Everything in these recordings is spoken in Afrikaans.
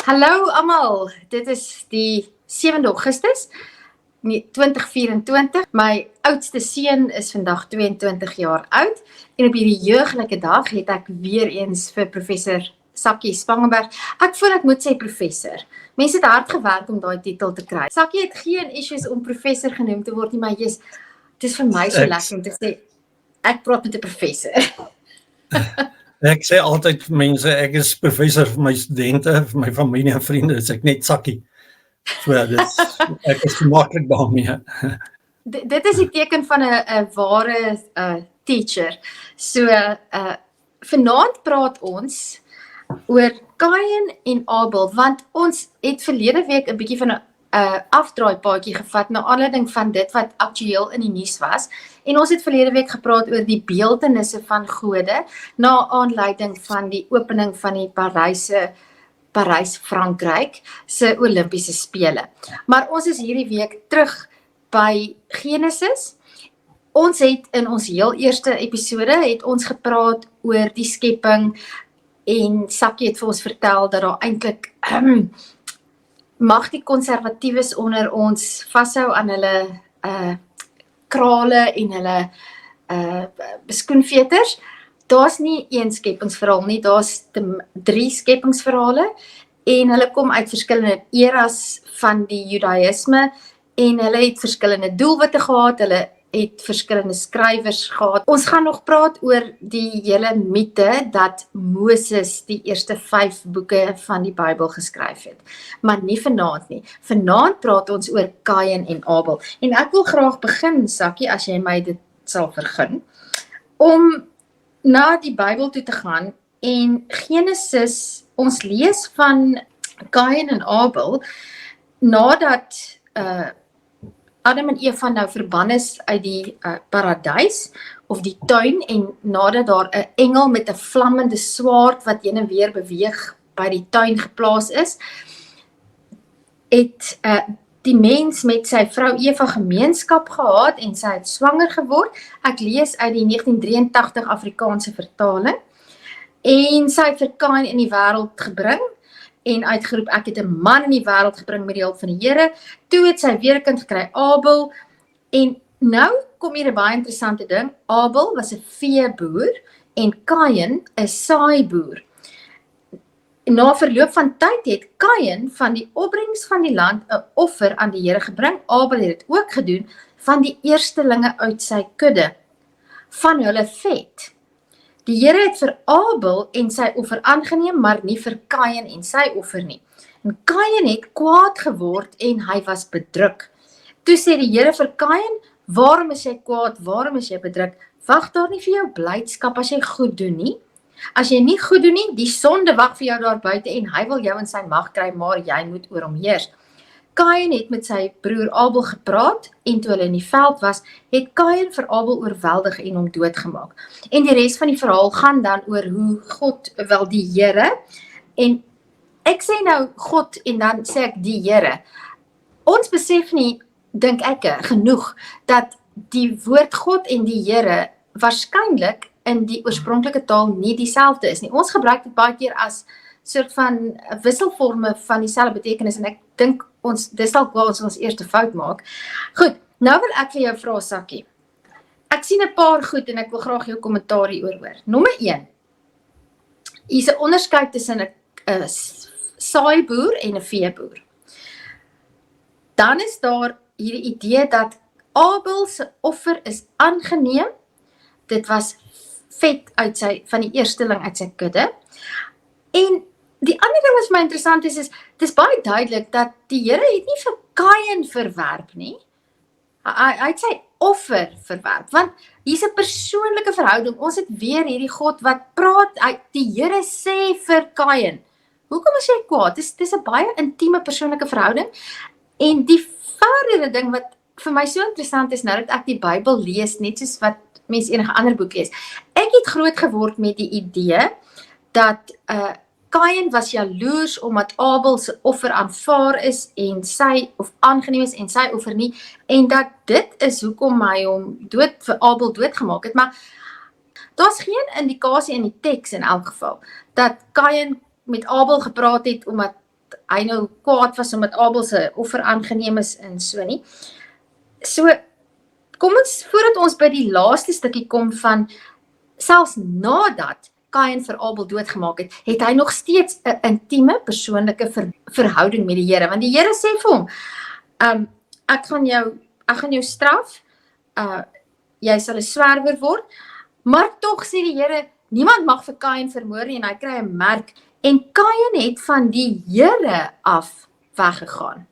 Hallo almal, dit is die 7de Augustus 2024. My oudste seun is vandag 22 jaar oud en op hierdie jeuglike dag het ek weer eens vir professor Sakkie Spangenberg. Ek voel ek moet sê professor. Mense het hard gewerk om daai titel te kry. Sakkie het geen issues om professor genoem te word nie, maar jy's dit is vir my so lekker om te sê ek praat met 'n professor. Ek sê altyd vir mense, ek is professor vir my studente, vir my familie en vriende, is ek net Sakkie. So, ek is maklik daarmee. Dit is die teken van 'n ware teacher. So, vanaand praat ons oor Kain en Abel, want ons het verlede week 'n bietjie van 'n afdraaipaadjie gevat na aanleiding van dit wat aktueel in die nuus was. En ons het verlede week gepraat oor die beeltenisse van gode na aanleiding van die opening van die Parys-Frankryk se Olimpiese spele. Maar ons is hierdie week terug by Genesis. Ons het in ons heel eerste episode het ons gepraat oor die skepping en Sakkie het vir ons vertel dat daar eintlik mag die konservatiewes onder ons vashou aan hulle krale en hulle skoenveters. Daar's nie een skepingsverhaal nie, daar's 3 skepingsverhale en hulle kom uit verskillende eras van die Judaïsme en hulle het verskillende doelwitte gehad, hulle het verskillende skrywers gehad. Ons gaan nog praat oor die hele mite dat Moses die eerste 5 boeke van die Bybel geskryf het. Maar nie vanaand nie. Vanaand praat ons oor Kain en Abel. En ek wil graag begin, Sakkie, as jy my dit sal vergun, om na die Bybel toe te gaan en Genesis, ons lees van Kain en Abel, nadat Adam en Eva nou verban is uit die paradys of die tuin en nadat daar 'n engel met 'n vlammende swaard wat heen en weer beweeg by die tuin geplaas is, het die mens met sy vrou Eva gemeenskap gehad en sy het swanger geword. Ek lees uit die 1983 Afrikaanse vertaling. En sy het vir Kain in die wêreld gebring en uitgeroep, ek het 'n man in die wêreld gebring met die hulp van die Here. Toe het sy weer 'n kind gekry, Abel. En nou kom hier 'n baie interessante ding. Abel was 'n veeboer en Kain 'n saaiboer. Na verloop van tyd het Kain van die opbrengs van die land 'n offer aan die Here gebring. Abel het dit ook gedoen van die eerstelinge uit sy kudde, van hulle vet. Die Here het vir Abel en sy offer aangeneem, maar nie vir Kain en sy offer nie. En Kain het kwaad geword en hy was bedruk. Toe sê die Here vir Kain, waarom is jy kwaad, waarom is jy bedruk? Wag daar nie vir jou blydskap as jy goed doen nie. As jy nie goed doen nie, die sonde wag vir jou daar buite en hy wil jou in sy mag kry, maar jy moet oor hom heers. Kain het met sy broer Abel gepraat en toe hulle in die veld was, het Kain vir Abel oorweldig en hom doodgemaak. En die res van die verhaal gaan dan oor hoe God, wel die Here, en ek sê nou God en dan sê ek die Here. Ons besef nie, dink ek, genoeg dat die woord God en die Here waarskynlik in die oorspronklike taal nie dieselfde is nie. Ons gebruik dit baie keer as soort van wisselvorme van dieselfde betekenis en ek dink dis dalk waar ons eerste fout maak. Goed, nou wil ek vir jou vra, Sakkie. Ek sien 'n paar goed en ek wil graag jou kommentaar hieroor hoor. Nommer 1. Hier's 'n onderskeid tussen 'n saaiboer en 'n veeboer. Dan is daar hierdie idee dat Abel se offer is aangeneem. Dit was vet van die eersteling uit sy kudde. En die ander ding wat vir my interessant is dis baie duidelik dat die Here het nie vir Kain verwerp nie. Hy het sy offer verwerp, want hier's 'n persoonlike verhouding. Ons het weer hierdie God wat praat, die Here sê vir Kain, hoekom is jy kwaad? Dis 'n baie intieme persoonlike verhouding. En die verdere ding wat vir my so interessant is, nou dat ek die Bybel lees, net soos wat mense enige ander boek lees. Ek het groot geword met die idee dat Kain was jaloers omdat Abel se offer aanvaar is en of aangeneem is en sy offer nie, en dat dit is hoekom hy hom vir Abel doodgemaak het, maar daar's geen indikasie in die teks in elk geval, dat Kain met Abel gepraat het omdat hy nou kwaad was omdat Abel se offer aangeneem is en so nie. So, kom ons, voordat ons by die laaste stukkie kom van, selfs nadat Kain vir Abel doodgemaak het, het hy nog steeds 'n intieme, persoonlike verhouding met die Here, want die Here sê vir hom, ek gaan jou straf, jy sal 'n swerwer word, maar tog sê die Here, niemand mag vir Kain vermoor nie, en hy kry 'n merk, en Kain het van die Here af weggegaan.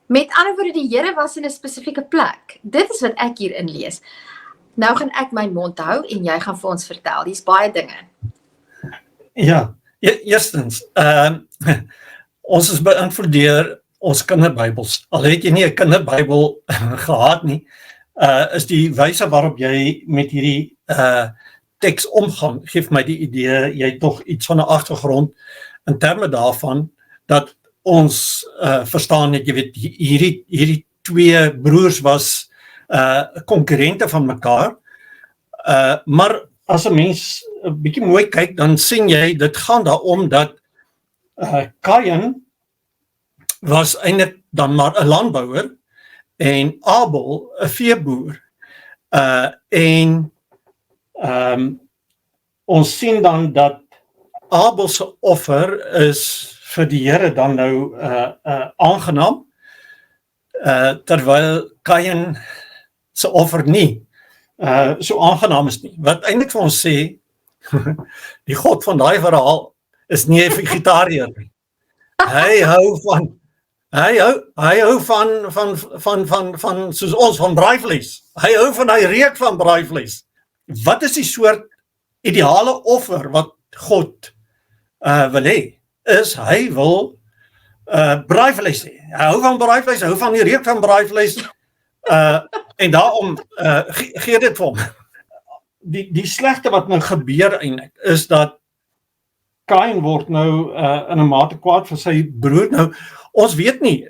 Met ander woorde, die Here was in 'n spesifieke plek. Dit is wat ek hier inlees. Nou gaan ek my mond hou en jy gaan vir ons vertel. Dis baie dinge. Ja, eerstens, ons is beïnvloed deur ons kinderbybels. Al het jy nie 'n kinderbybel gehad nie, is die wyse waarop jy met hierdie teks omgaan, geef my die idee, jy het tog iets van 'n agtergrond in terme daarvan, dat ons verstaan het, jy weet, hierdie twee broers was konkurrente van mekaar, maar as 'n mens 'n bietjie mooi kyk, dan sien jy, dit gaan daaroor dat Kain was eintlik dan maar 'n landbouer en Abel 'n veeboer. Ons sien dan dat Abel se offer is vir die Here dan nou aangenaam, terwyl Kain se offer nie so aangenaam is nie. Wat eintlik vir ons sê, die God van daai verhaal is nie 'n vegetariër nie. Hy hou van soos ons van braaivleis. Hy hou van hy reuk van braaivleis. Wat is die soort ideale offer wat God wil hê? Is hy wil braaivleis hê. Hy hou van braaivleis, hy hou van die reuk van braaivleis. En daarom gee dit vir hom. Die slegte wat nou gebeur eintlik is dat Kain word nou in 'n mate kwaad vir sy broer. Nou, ons weet nie,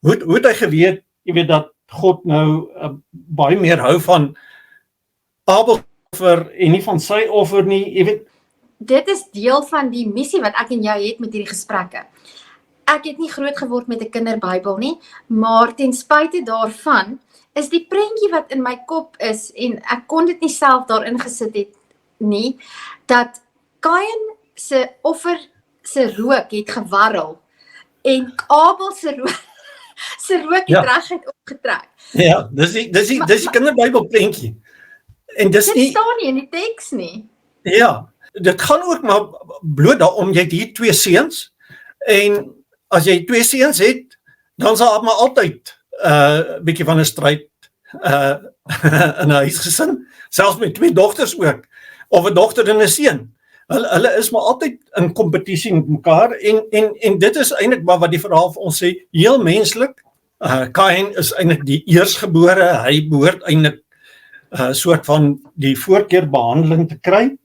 hoe het hy geweet, jy weet, dat God nou baie meer hou van Abel offer en nie van sy offer nie, jy weet. Dit is deel van die missie wat ek en jy het met hierdie gesprekke. Ek het nie groot geword met 'n kinderbybel nie, maar ten spyte daarvan is die prentjie wat in my kop is, en ek kon dit nie self daarin gesit het nie, dat Kain se offer se rook het gewarrel, en Abel se rook het reguit opgetrek. Ja, dis die kinderbybel prentjie. En dis nie, dit staan nie in die teks nie. Ja, dit gaan ook maar bloot daarom, jy het hier twee seuns, en as jy twee seuns het, dan sal maar altyd bietjie van 'n stryd in 'n huisgesin, selfs met twee dogters ook, of 'n dogter en 'n seun. Hulle is maar altyd in kompetisie met mekaar, en dit is eintlik wat die verhaal vir ons sê, heel menslik. Kain is eintlik die eersgebore, hy behoort eintlik soort van die voorkeurbehandeling te kry.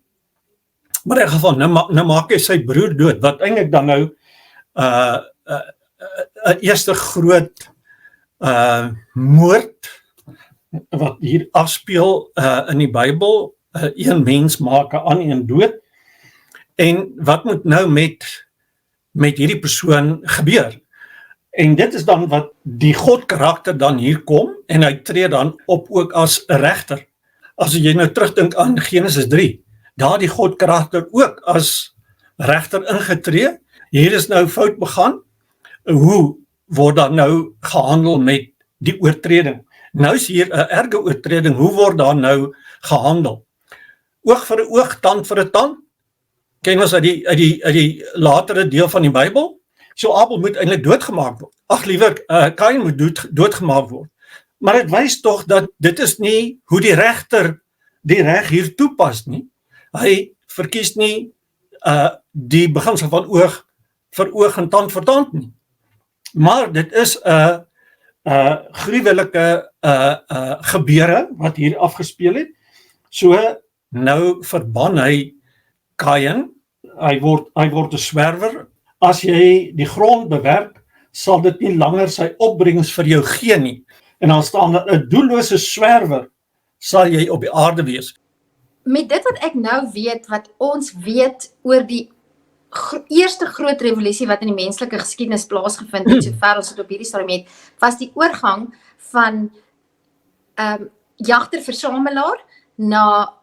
Maar in geval, nou maak hy sy broer dood, wat eintlik dan nou 'n eerste groot moord wat hier afspeel in die Bybel. Een mens maak 'n ander een dood. En wat moet nou met hierdie persoon gebeur? En dit is dan wat die God karakter dan hier kom, en hy tree dan op ook as 'n regter. As jy nou terugdink aan Genesis 3, daar die God karakter ook as regter ingetree. Hier is nou fout begaan. Hoe word dan nou gehandel met die oortreding? Nou is hier 'n erge oortreding, hoe word daar nou gehandel? Oog vir 'n oog, tand vir 'n tand. Ken ons uit die latere deel van die Bybel? So Abel moet eintlik doodgemaak word. Ag liewer, Kain moet doodgemaak word. Maar dit wys tog dat dit is nie hoe die regter die reg hier toepas nie. Hy verkies nie die beginsel van oog vir oog en tand vir tand nie. Maar dit is 'n gruwelike gebeure wat hier afgespeel het. So nou verban hy Kain, hy word 'n swerwer. As jy die grond bewerk, sal dit nie langer sy opbrengs vir jou gee nie. En dan staan daar 'n doellose swerwer sal jy op die aarde wees. Met dit wat ek nou weet, wat ons weet oor die eerste groot revolusie wat in die menslike geskiedenis plaasgevind het, sover ons dit op hierdie stadium het, was die oorgang van jagter-versamelaar na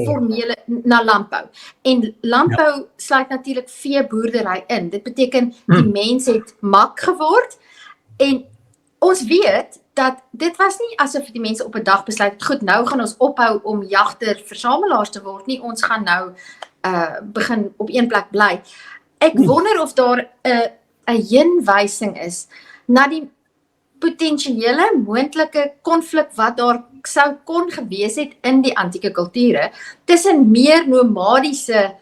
formele landbou. En landbou sluit natuurlik veeboerdery in. Dit beteken die mens het mak geword en ons weet dat dit was nie asof die mense op 'n dag besluit het, goed, nou gaan ons ophou om jagter-versamelaars te word nie, ons gaan nou begin op een plek bly. Ek wonder of daar 'n heenwysing is na die potensiële moontlike konflik wat daar sou kon gewees het in die antieke kulture tussen meer nomadiese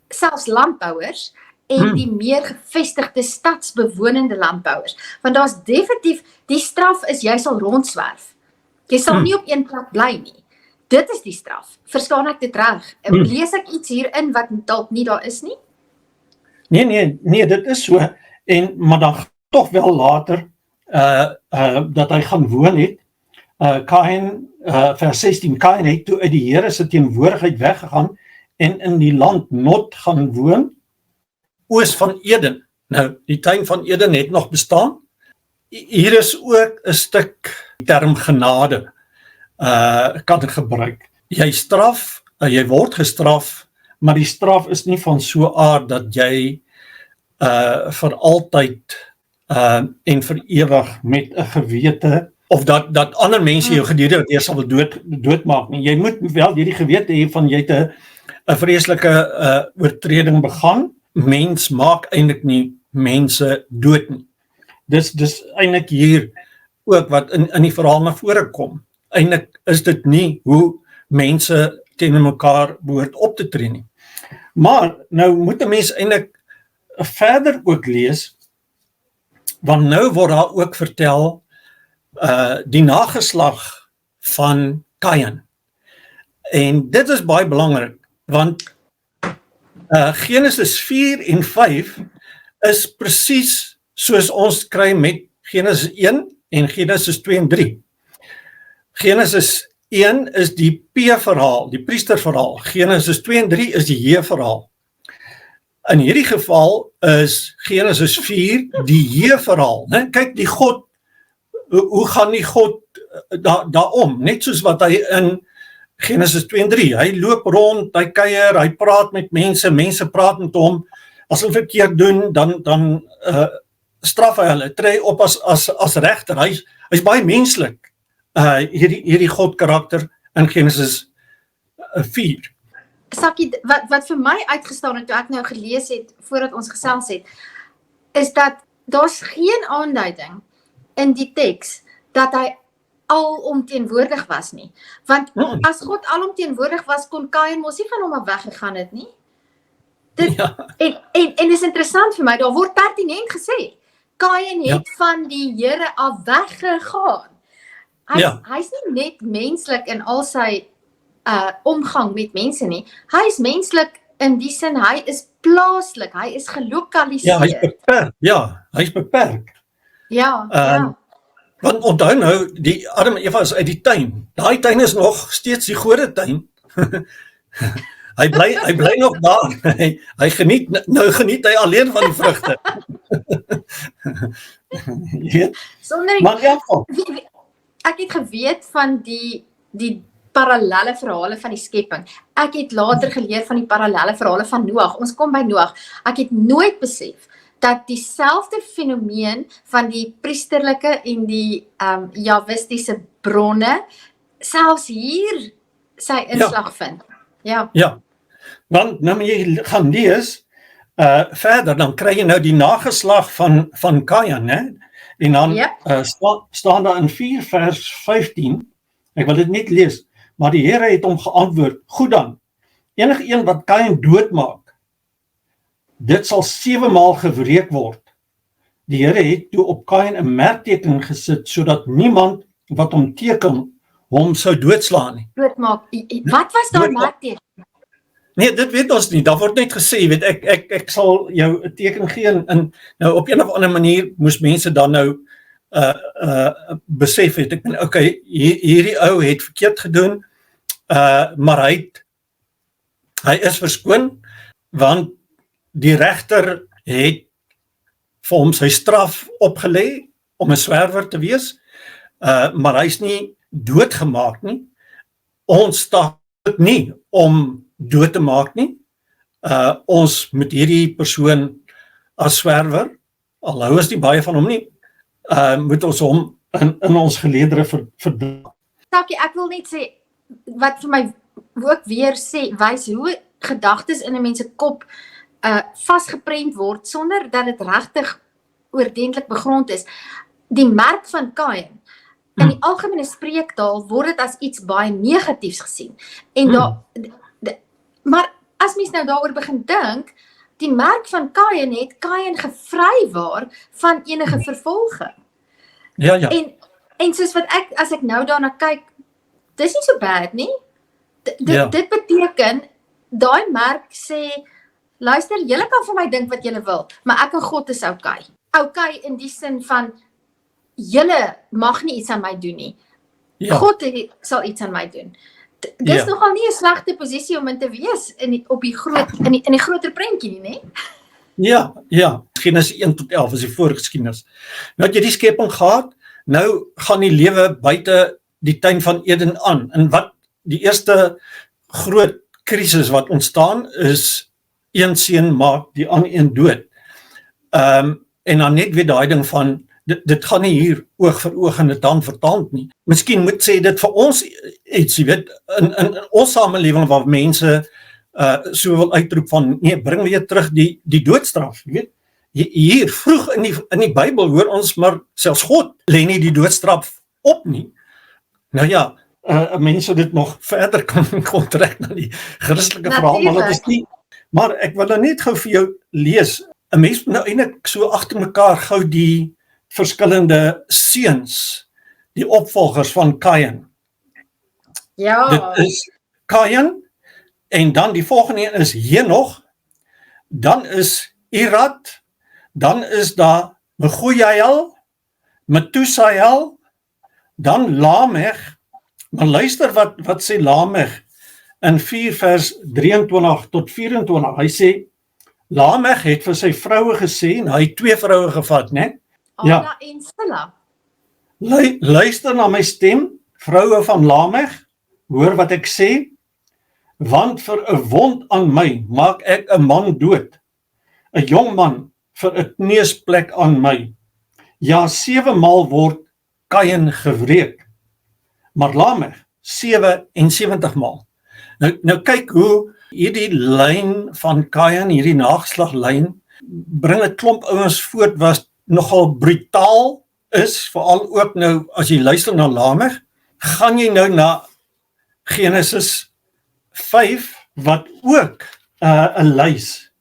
selfs landbouers en die meer gevestigde stadsbewonende landbouers. Want daar's definitief, die straf is jy sal rondswerf. Jy sal nie op een plek bly nie. Dit is die straf. Verstaan ek dit reg? Lees ek iets hierin wat dalk nie daar is nie? Nee, dit is so. Maar dan tog wel later dat hy gaan woon het. Kain, vers 16, Kain het toe uit die Here se teenwoordigheid weggegaan en in die land Nod gaan woon, oos van Eden. Nou, die tuin van Eden het nog bestaan. Hier is ook 'n stuk term genade kan gebruik. Jy word gestraf, maar die straf is nie van so aard dat jy vir altyd en vir ewig met 'n gewete, of dat ander mense jou gedurende sal doodmaak nie. Jy moet wel hierdie gewete hê van jy het 'n vreeslike oortreding begaan. Mens maak eintlik nie mense dood nie. Dis eintlik hier ook wat in die verhaal na vore kom. Eintlik is dit nie hoe mense teenoor mekaar behoort op te tree nie. Maar nou moet 'n mens eintlik verder ook lees, want nou word daar ook vertel die nageslag van Kain. En dit is baie belangrik, want Genesis 4 en 5 is presies soos ons kry met Genesis 1 en Genesis 2 en 3. Genesis 1 is die P-verhaal, die priesterverhaal. Genesis 2 en 3 is die J-verhaal. In hierdie geval is Genesis 4 die J-verhaal. Kyk, die God, hoe gaan die God daarom? Net soos wat hy in Genesis 2 en 3, hy loop rond, hy kuier, hy praat met mense praat met hom, as hulle verkeerd doen, dan straf hy hulle, tree op as regter, hy's baie menslik, hierdie God karakter in Genesis 4. Sakkie, wat vir my uitgestaan het, toe ek nou gelees het, voordat ons gesels het, is dat daar's geen aanduiding in die teks, dat hy alomteenwoordig was nie. Want as God alomteenwoordig was, kon Kain mos nie van hom af weggegaan het nie. En is interessant vir my, daar word pertinent gesê, Kain het van die Here af weggegaan. Hy's nie net menslik in al sy omgang met mense nie, hy is menslik in die sin, hy is plaaslik, hy is gelokaliseer. Hy is beperk. Ja. Want onthou nou, die Adam en Eva is uit die tuin. Daai tuin is nog steeds die godetuin. Hy bly nog daar. Hy geniet hy alleen van die vrugte. Maar ja, ek het geweet van die parallelle verhale van die skepping. Ek het later geleer van die parallelle verhale van Noag. Ons kom by Noag. Ek het nooit besef dat dieselfde fenomeen van die priesterlike en die Jawistiese bronne selfs hier sy inslag vind. Ja. Want nou moet jy gaan lees verder, dan kry jy nou die nageslag van Kain, hè? En dan staan daar in 4 vers 15, ek wil dit net lees, maar die Here het hom geantwoord, goed dan, enige een wat Kain doodmaak, dit sal 7 maal gewreek word. Die Here het toe op Kain 'n merkteken gesit, sodat niemand wat hom teken, hom sou doodslaan nie. Doodmaak, wat was daar merkteken? Nee, dit weet ons nie, daar word net gesê, weet ek sal jou 'n teken gee, en nou op een of ander manier moes mense dan nou besef het, ek bedoel, okay, hierdie ou het verkeerd gedoen, maar hy is verskoon, want die regter het vir hom sy straf opgelê om 'n swerwer te wees, maar hy's nie doodgemaak nie. Ons staan dit nie om dood te maak nie. Ons moet hierdie persoon as swerwer, al hou ons nie baie van hom nie, moet ons hom in ons geleedere verdra. Sakie, ek wil net sê, wat vir my ook weer sê, wys hoe gedagtes in 'n mens se kop vasgeprent word, sonder dat dit regtig oordentlik begrond is. Die merk van Kain, in die algemene spreektaal word dit as iets baie negatiefs gesien. En maar as mens nou daaroor begin dink, die merk van Kain het Kain gevrywaar van enige vervolging. Ja. En soos wat as ek nou daarna kyk, dis nie so bad nie. Ja. Dit beteken, daai merk sê, luister, julle kan vir my dink wat julle wil, maar ek en God is okay. Okay in die sin van, julle mag nie iets aan my doen nie. Ja. God sal iets aan my doen. Dis nogal nie 'n slegte posisie om in te wees in die groter prentjie nie, né? Ja. Genesis 1-11 is die voorgeskiedenis. Nou het jy die skepping gehad, nou gaan die lewe buite die tuin van Eden aan. En wat die eerste groot krisis wat ontstaan is, een seun maak die ander een dood. En dan net weer daai ding van, dit gaan nie hier oog vir oog en tand vir tand nie. Miskien moet sê dit vir ons iets, jy weet, in ons samelewing waar mense so wil uitroep van, nee, bring weer terug die doodstraf, jy weet. Hier, vroeg in die Bybel hoor ons, maar selfs God lê nie die doodstraf op nie. Nou ja, mense dit nog verder kon trek na die Christelike verhaal, maar dit is nie. Maar ek wil nou net gou vir jou lees, 'n mens moet nou eintlik so agter mekaar gou die verskillende seuns, die opvolgers van Kain. Ja. Dit is Kain, en dan die volgende een is Henog, dan is Irad, dan is daar Mehujael, Methusael, dan Lamech. Maar luister wat sê Lamech in 4 vers 23 tot 24. Hy sê, Lamech het vir sy vroue gesê, en hy het 2 vroue gevat, né? Ada en Silla. Luister na my stem, vroue van Lamech, hoor wat ek sê, want vir 'n wond aan my maak ek 'n man dood, 'n jong man vir 'n kneusplek aan my. Ja, 7 maal word Kain gewreek, maar Lamech 77 maal. Nou kyk hoe hierdie lyn van Kain, hierdie nageslaglyn, bring 'n klomp ouens voort wat nogal brutaal is, veral ook nou as jy luister na Lamech, gaan jy nou na Genesis 5 wat ook 'n lys,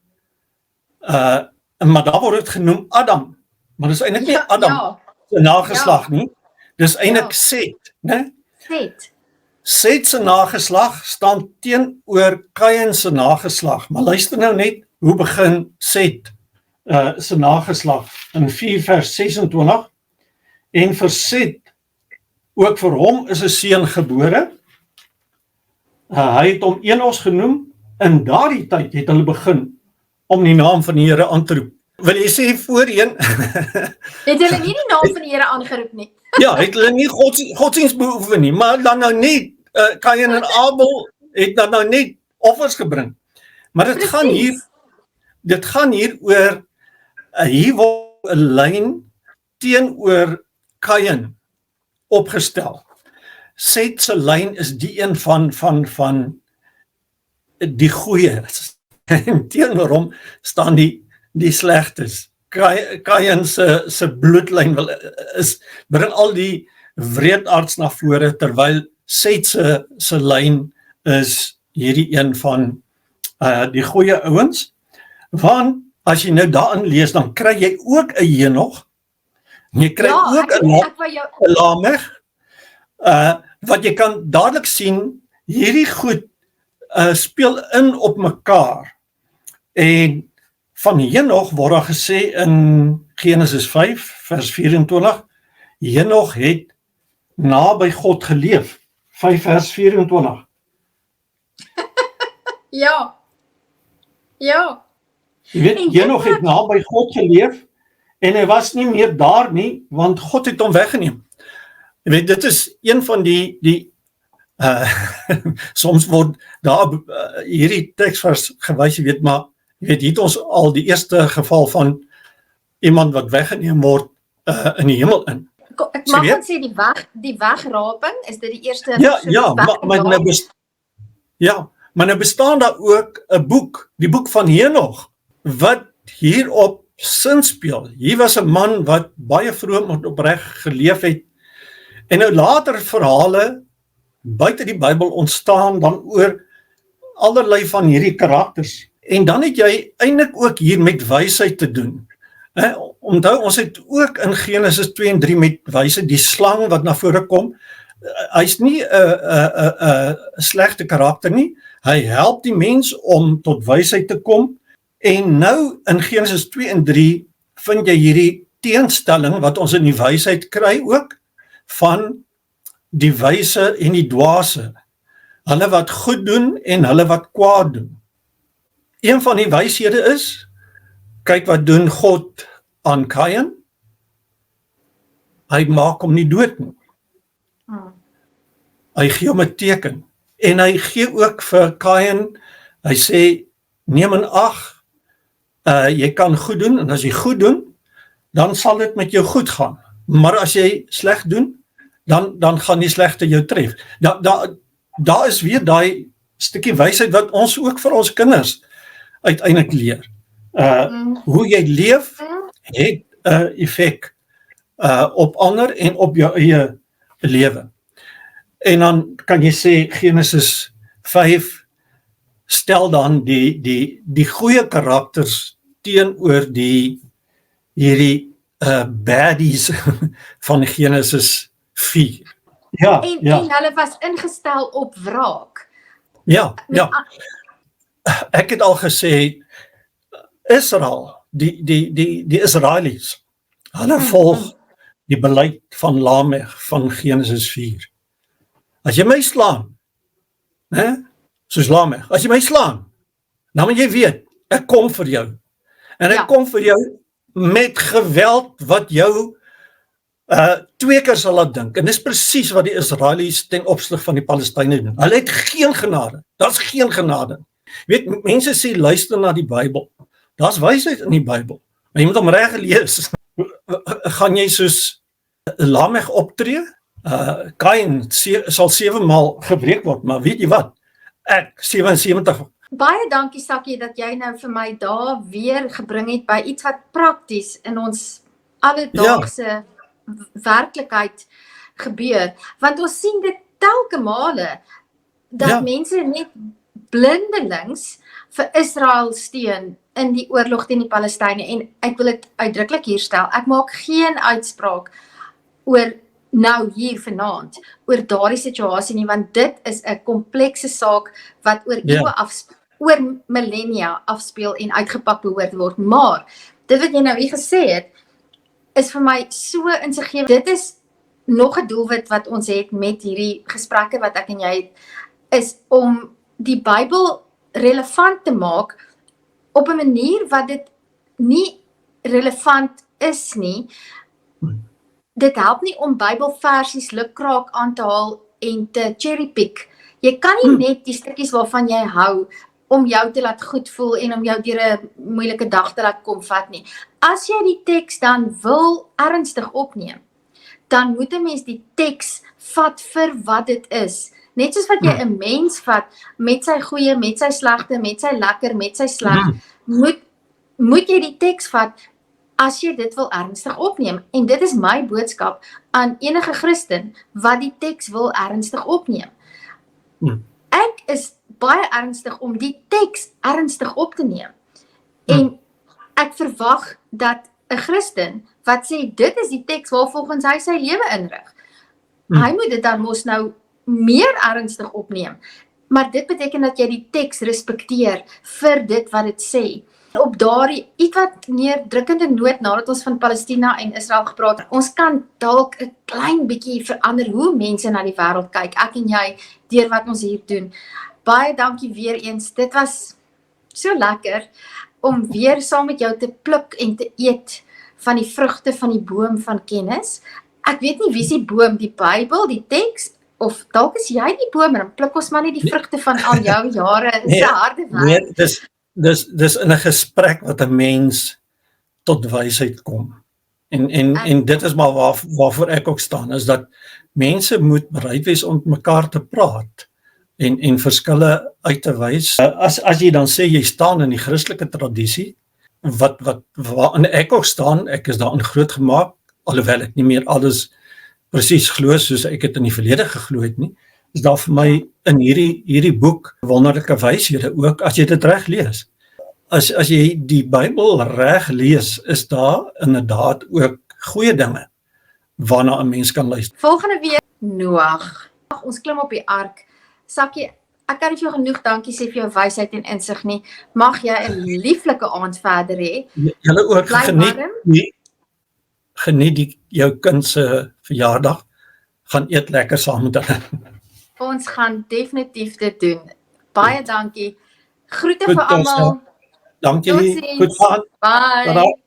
maar daar word dit genoem Adam, maar dis eintlik nie Adam se nageslag nie, dis eintlik Set, né? Set se nageslag staan teenoor Kain se nageslag, maar luister nou net hoe begin Set se nageslag in 4 vers 26, en vir Set, ook vir hom is 'n seun gebore, hy het hom Enos genoem, in daardie tyd het hulle begin om die naam van die Here aan te roep. Wil jy sê voorheen? Het hulle nie die naam van die Here aangeroep nie? Ja, het hulle nie godsdienst beoefen nie, maar dan nou net, Kain en Abel het dan nou net offers gebring. Maar dit gaan hier oor, hier word 'n lyn teenoor Kain opgestel. Set se lyn is die een van die goeie, en teenoor hom staan die slegtes. Kain se bloedlyn bring al die wreedaards na vore, terwyl Set se lyn is hierdie een van die goeie ouens. Want as jy nou daarin lees, dan kry jy ook 'n Henog, en jy kry ook 'n Lamech, wat jy kan dadelik sien, hierdie goed speel in op mekaar. En van Henog word daar gesê in Genesis 5 vers 24, Henog het naby God geleef. 5 vers 24. Ja. Jy weet, En Henog het naby God geleef en hy was nie meer daar nie, want God het hom weggeneem. Jy weet, dit is een van die soms word daar hierdie teksvers gewys, jy weet, maar jy weet, hier het ons al die eerste geval van iemand wat weggeneem word in die hemel in. Ek mag ons sê die wegraping, is dit die eerste maar nou bestaan daar ook 'n boek, die boek van Henog, wat hierop sin speel. Hier was 'n man wat baie vroom en opreg geleef het, en nou later verhale buite die Bybel ontstaan dan oor allerlei van hierdie karakters. En dan het jy eintlik ook hier met wysheid te doen. Onthou, ons het ook in Genesis 2 en 3 met wysheid, die slang wat na vore kom, hy's nie 'n slegte karakter nie, hy help die mens om tot wysheid te kom, en nou in Genesis 2 en 3 vind jy hierdie teenstelling wat ons in die wysheid kry ook, van die wyse en die dwaase, hulle wat goed doen en hulle wat kwaad doen. Een van die wyshede is, kyk wat doen God aan Kain, hy maak hom nie dood nie. Hy gee hom 'n teken, en hy gee ook vir Kain, hy sê, neem in ag, jy kan goed doen, en as jy goed doen, dan sal dit met jou goed gaan, maar as jy sleg doen, dan gaan die slegte jou tref. Daar is weer daai stukkie wysheid wat ons ook vir ons kinders uiteindelik leer. Hoe jy leef het 'n effek op ander en op jou eie lewe. En dan kan jy sê Genesis 5 stel dan die goeie karakters teenoor hierdie baddies van Genesis 4. En hulle was ingestel op wraak. Ja. Ek het al gesê, Israel, die Israelies, hulle volg die beleid van Lamech van Genesis 4. As jy my slaan, soos Lamech, as jy my slaan, dan moet jy weet, ek kom vir jou. En ek kom vir jou met geweld wat jou 2 keer sal laat dink. En dis presies wat die Israelies ten opsig van die Palestynë doen. Hulle het geen genade. Daar's geen genade. Weet, mense sê luister na die Bybel. Daar's wysheid in die Bybel. Maar jy moet hom reg lees. Gaan jy soos Lamech optree? Kain sal 7 maal gebreek word, maar weet jy wat? Ek 77. Baie dankie Sakkie dat jy nou vir my daar weer gebring het by iets wat prakties in ons alledaagse werklikheid gebeur, want ons sien dit telke male dat mense net blindelings vir Israel steun in die oorlog teen die Palestynë, en ek wil dit uitdruklik hier stel, ek maak geen uitspraak oor nou hier vanaand, oor daardie situasie nie, want dit is 'n komplekse saak wat oor eeue oor millennia afspeel en uitgepak behoort word, maar dit wat jy nou hier gesê het, is vir my so insiggewend. Dit is nog 'n doelwit wat ons het met hierdie gesprekke wat ek en jy het, is om die Bybel relevant te maak op 'n manier wat dit nie relevant is nie. Dit help nie om Bybelversies lukraak aan te haal en te cherrypick. Jy kan nie net die stukkies waarvan jy hou om jou te laat goed voel en om jou deur 'n moeilike dag te laat kom vat nie. As jy die teks dan wil ernstig opneem, dan moet 'n mens die teks vat vir wat dit is. Net soos wat jy 'n mens vat met sy goeie, met sy slegte, met sy lekker, met sy sleg, moet jy die teks vat as jy dit wil ernstig opneem. En dit is my boodskap aan enige Christen wat die teks wil ernstig opneem. Ek is baie ernstig om die teks ernstig op te neem. En ek verwag dat 'n Christen wat sê dit is die teks waarvolgens hy sy lewe inrig, hy moet dit dan mos nou meer ernstig opneem. Maar dit beteken dat jy die teks respekteer vir dit wat dit sê. Op daardie ietwat neerdrukkende noot nadat ons van Palestina en Israel gepraat het, ons kan dalk 'n klein bietjie verander hoe mense na die wêreld kyk, ek en jy, deur wat ons hier doen. Baie dankie weer eens, dit was So lekker om weer saam met jou te pluk en te eet van die vrugte van die boom van kennis. Ek weet nie wie se boom, die Bybel, die teks, of dalk is jy die boom en dan pluk ons maar net die vrugte van al jou jare se harde werk. Dis in 'n gesprek wat 'n mens tot wysheid kom. En dit is maar waarvoor ek ook staan, is dat mense moet bereid wees om met mekaar te praat en verskille uit te wys. As jy dan sê jy staan in die Christelike tradisie, waarin ek ook staan, ek is daarin grootgemaak, alhoewel ek nie meer alles presies glo soos ek het in die verlede geglo het nie, is daar vir my in hierdie boek wonderlike wyshede ook, as jy dit reg lees. As jy die Bybel reg lees, is daar inderdaad ook goeie dinge waarna 'n mens kan luister. Volgende week Noag. Ons klim op die ark. Sakkie, ek kan nie vir jou genoeg dankie sê vir jou wysheid en insig nie. Mag jy 'n lieflike aand verder hê. Julle ook geniet jou kind se verjaardag. Gaan eet lekker saam met hulle. Ons gaan definitief dit doen. Baie dankie. Groete vir almal. Dankie. Goed gaan. Bye.